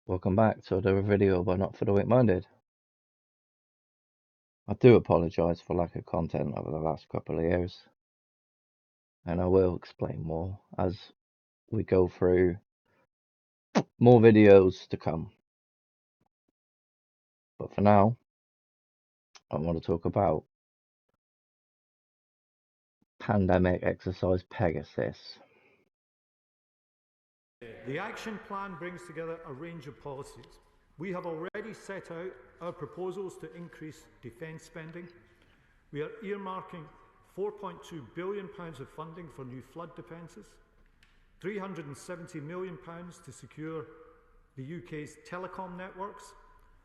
Welcome back to another video by Not for the Weak-Minded. I do apologise for lack of content over the last couple of years, and I will explain more as we go through more videos to come. But for now, I want to talk about pandemic exercise Pegasus. The action plan brings together a range of policies. We have already set out our proposals to increase defence spending. We are earmarking £4.2 billion of funding for new flood defences, £370 million to secure the UK's telecom networks,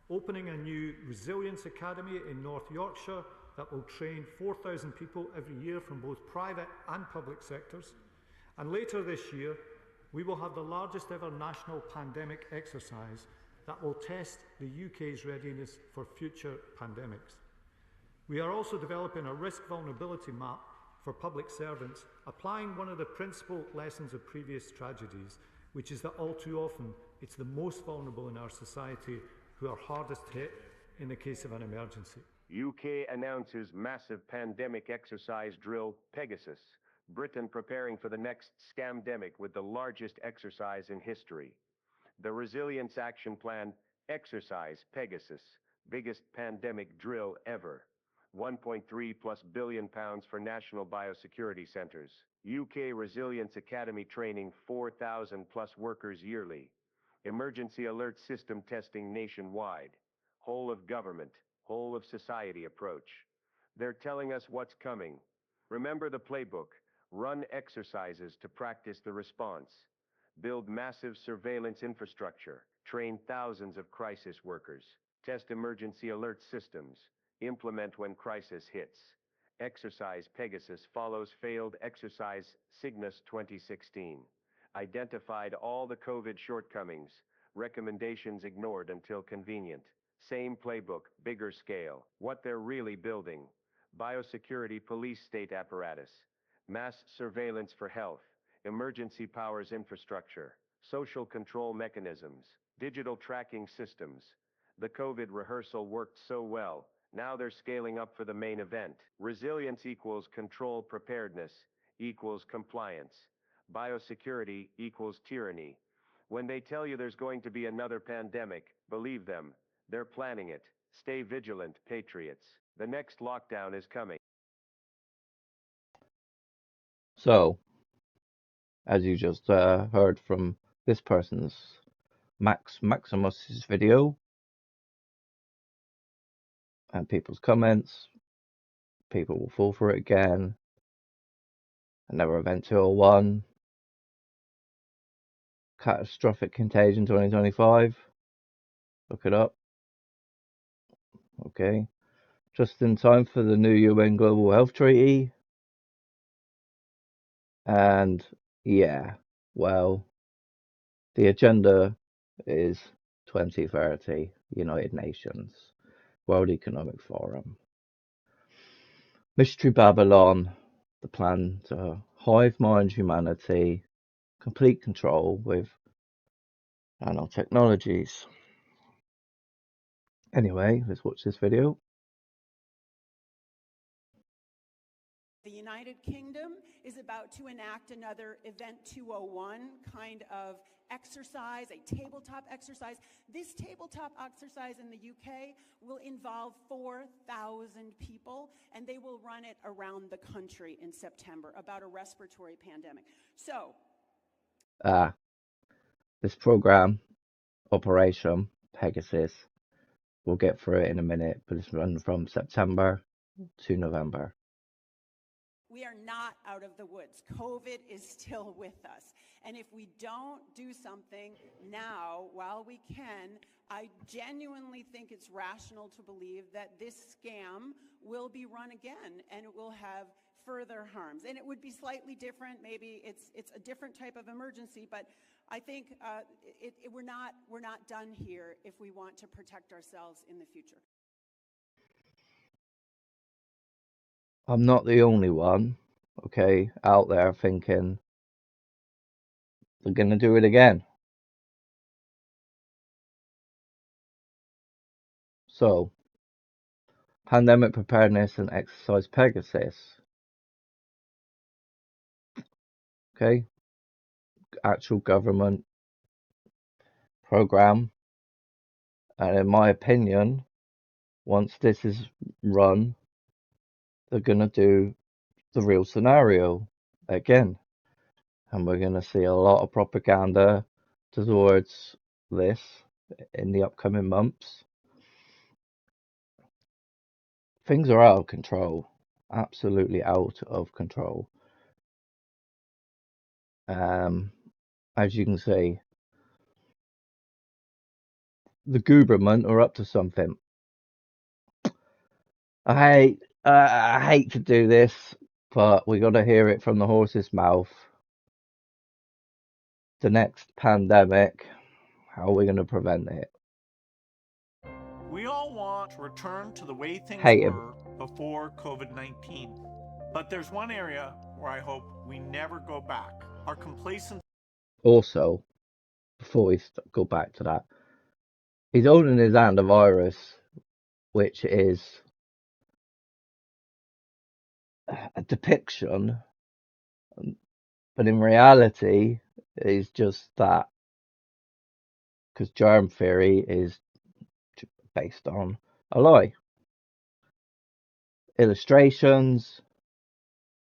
opening a new resilience academy in North Yorkshire that will train 4,000 people every year from both private and public sectors, and later this year we will have the largest ever national pandemic exercise that will test the UK's readiness for future pandemics. We are also developing a risk vulnerability map for public servants, applying one of the principal lessons of previous tragedies, which is that all too often it's the most vulnerable in our society who are hardest hit in the case of an emergency. UK announces massive pandemic exercise drill Pegasus. Britain preparing for the next scamdemic with the largest exercise in history. The Resilience Action Plan, Exercise Pegasus, biggest pandemic drill ever. 1.3+ billion pounds for national biosecurity centres. UK Resilience Academy training 4,000+ workers yearly. Emergency alert system testing nationwide. Whole of government, whole of society approach. They're telling us what's coming. Remember the playbook. Run exercises to practice the response. Build massive surveillance infrastructure. Train thousands of crisis workers. Test emergency alert systems. Implement when crisis hits. Exercise Pegasus follows failed exercise Cygnus 2016. Identified all the COVID shortcomings. Recommendations ignored until convenient. Same playbook, bigger scale. What they're really building. Biosecurity police state apparatus. Mass surveillance for health, emergency powers infrastructure, social control mechanisms, digital tracking systems. The COVID rehearsal worked so well, now they're scaling up for the main event. Resilience equals control, preparedness equals compliance. Biosecurity equals tyranny. When they tell you there's going to be another pandemic, believe them. They're planning it. Stay vigilant, patriots. The next lockdown is coming. So, as you just heard from this person's Maximus's video and people's comments, people will fall for it again. Another event 201, catastrophic contagion 2025. Look it up. Okay. Just in time for the new UN Global Health Treaty. And yeah, well, the agenda is 2030, United Nations, World Economic Forum. Mystery Babylon, the plan to hive mind humanity, complete control with nanotechnologies. Anyway, let's watch this video. The United Kingdom is about to enact another Event 201 kind of exercise, a tabletop exercise. This tabletop exercise in the UK will involve 4,000 people, and they will run it around the country in September about a respiratory pandemic. So, this program, Operation Pegasus, we'll get through it in a minute, but it's run from September to November. We are not out of the woods. COVID is still with us. And if we don't do something now while we can, I genuinely think it's rational to believe that this scam will be run again and it will have further harms. And it would be slightly different. Maybe it's a different type of emergency, but I think we're not done here if we want to protect ourselves in the future. I'm not the only one, okay, out there thinking they're going to do it again. So, pandemic preparedness and exercise Pegasus. Okay, actual government program, and in my opinion, once this is run, they're gonna do the real scenario again, and we're gonna see a lot of propaganda towards this in the upcoming months. Things are out of control, absolutely out of control. As you can see, the government are up to something. I hate to do this, but we got to hear it from the horse's mouth. The next pandemic, how are we going to prevent it? We all want to return to the way things Hate him. were before COVID-19. But there's one area where I hope we never go back. Our complacency. Also, before we go back to that, he's holding his hand a virus, which is a depiction, but in reality is just that, because germ theory is based on a lie. Illustrations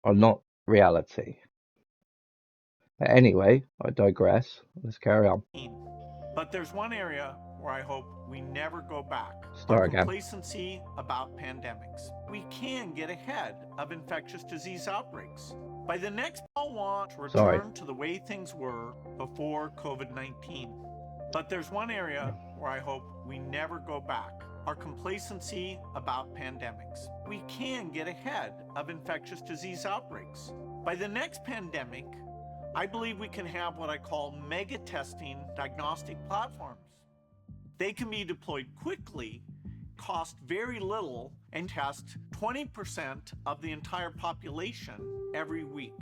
are not reality. But anyway, I digress. Let's carry on. But there's one area where I hope we never go back. Start Our again. complacency about pandemics. We can get ahead of infectious disease outbreaks. By the next, I want to return to the way things were before COVID-19. But there's one area where I hope we never go back. Our complacency about pandemics. We can get ahead of infectious disease outbreaks. By the next pandemic, I believe we can have what I call mega testing diagnostic platforms. They can be deployed quickly, cost very little, and test 20% of the entire population every week.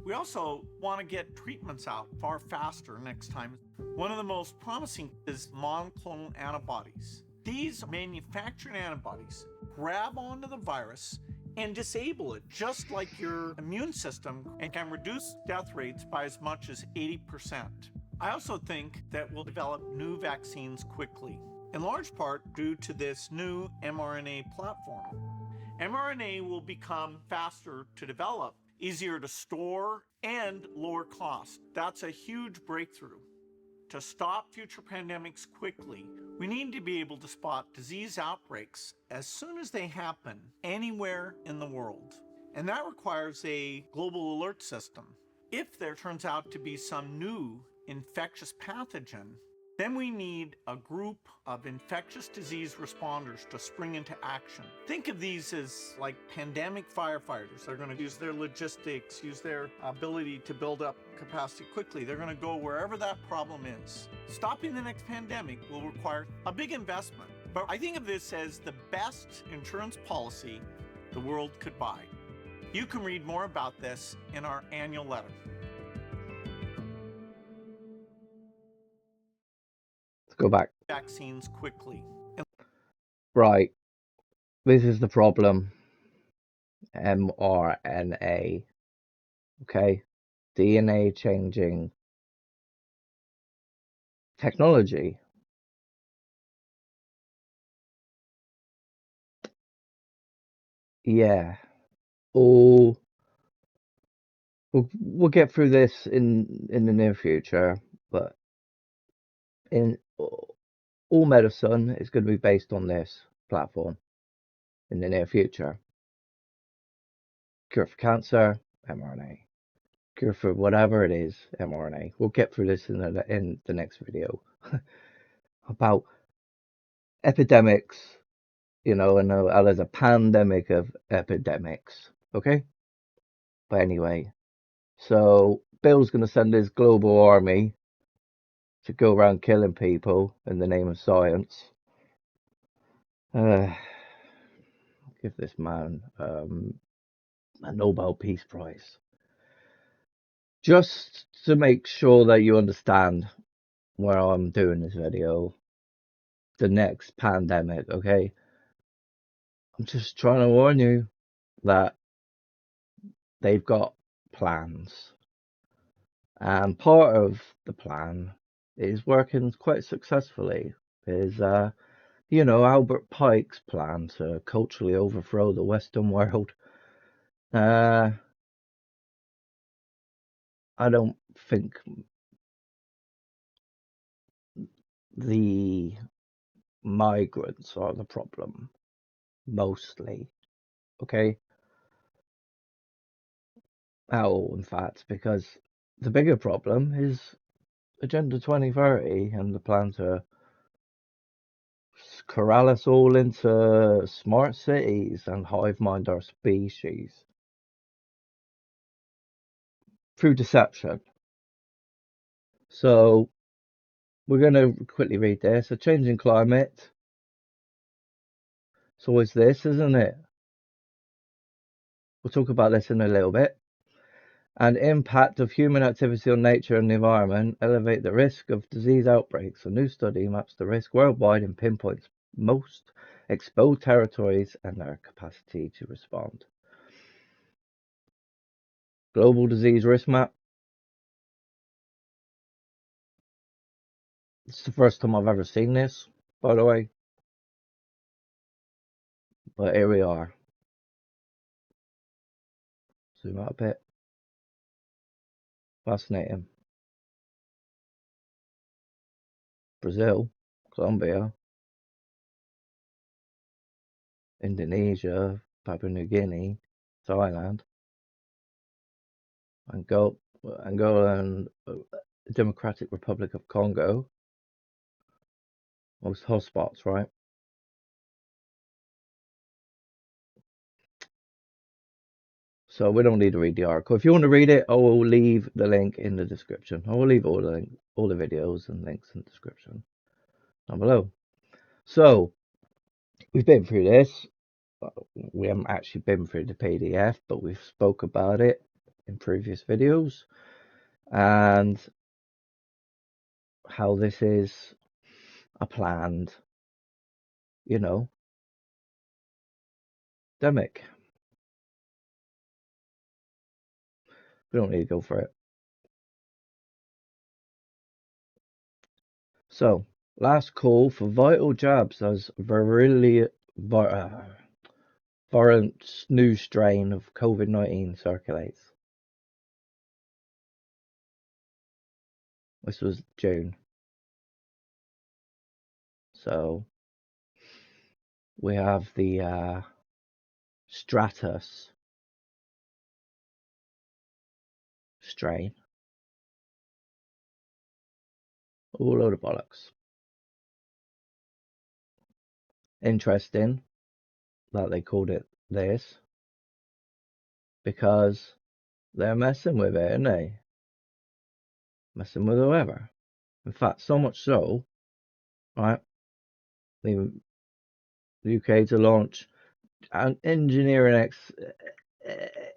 We also want to get treatments out far faster next time. One of the most promising is monoclonal antibodies. These manufactured antibodies grab onto the virus and disable it just like your immune system, and can reduce death rates by as much as 80%. I also think that we'll develop new vaccines quickly, in large part due to this new mRNA platform. mRNA will become faster to develop, easier to store, and lower cost. That's a huge breakthrough. To stop future pandemics quickly, we need to be able to spot disease outbreaks as soon as they happen anywhere in the world. And that requires a global alert system. If there turns out to be some new infectious pathogen, then we need a group of infectious disease responders to spring into action. Think of these as like pandemic firefighters. They're going to use their logistics, use their ability to build up capacity quickly. They're going to go wherever that problem is. Stopping the next pandemic will require a big investment, but I think of this as the best insurance policy the world could buy. You can read more about this in our annual letter. Go back. Vaccines quickly. Right. This is the problem. mRNA. Okay. DNA changing technology. Yeah. We'll get through this in the near future, but in all medicine is going to be based on this platform in the near future. Cure for cancer, mRNA. Cure for whatever it is, mRNA. We'll get through this in the next video about epidemics, and there's a pandemic of epidemics, okay? But anyway, so Bill's going to send his global army to go around killing people in the name of science. Give this man a Nobel Peace Prize. Just to make sure that you understand where I'm doing this video, the next pandemic, okay? I'm just trying to warn you that they've got plans. And part of the plan is working quite successfully. Is Albert Pike's plan to culturally overthrow the Western world. I don't think the migrants are the problem, mostly. Okay? At all, in fact, because the bigger problem is Agenda 2030 and the plan to corral us all into smart cities and hive mind our species through deception. So we're going to quickly read this. A changing climate. It's always this, isn't it? We'll talk about this in a little bit. And impact of human activity on nature and the environment elevate the risk of disease outbreaks. A new study maps the risk worldwide and pinpoints most exposed territories and their capacity to respond. Global disease risk map. It's the first time I've ever seen this, by the way. But here we are. Zoom out a bit. Fascinating. Brazil, Colombia, Indonesia, Papua New Guinea, Thailand, Angola and Democratic Republic of Congo. Most hotspots, right? So we don't need to read the article. If you want to read it, I will leave the link in the description. I will leave all the videos and links in the description down below. So we've been through this. We haven't actually been through the PDF, but we've spoke about it in previous videos and how this is a planned, demic. We don't need to go for it. So, last call for vital jabs as variant new strain of COVID-19 circulates. This was June. So, we have the Stratus strain. All load of bollocks. Interesting that they called it this, because they're messing with it, aren't they? Messing with whoever. In fact, so much so, right? The UK to launch engineering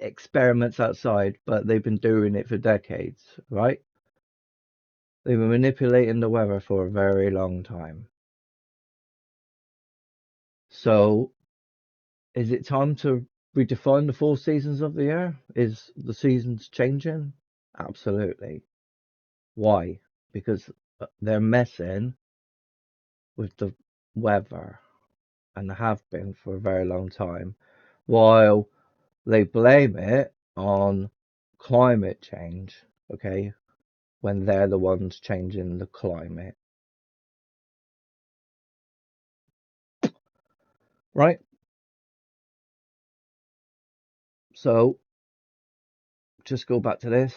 experiments outside, but they've been doing it for decades, right? They've been manipulating the weather for a very long time. So, is it time to redefine the 4 seasons of the year? Is the seasons changing? Absolutely. Why? Because they're messing with the weather, and have been for a very long time, while they blame it on climate change, okay, when they're the ones changing the climate. Right? So, just go back to this.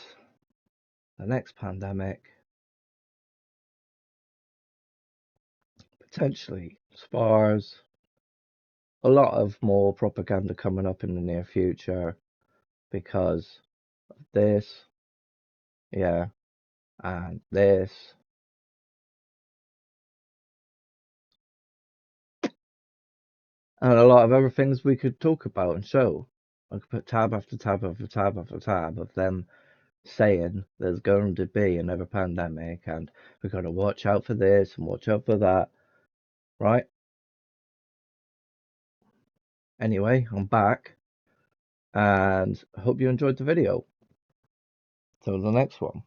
The next pandemic potentially spars a lot of more propaganda coming up in the near future because of this, yeah, and this. And a lot of other things we could talk about and show. I could put tab after tab after tab after tab of them saying there's going to be another pandemic and we've got to watch out for this and watch out for that. right? Anyway, I'm back, and I hope you enjoyed the video. Till the next one.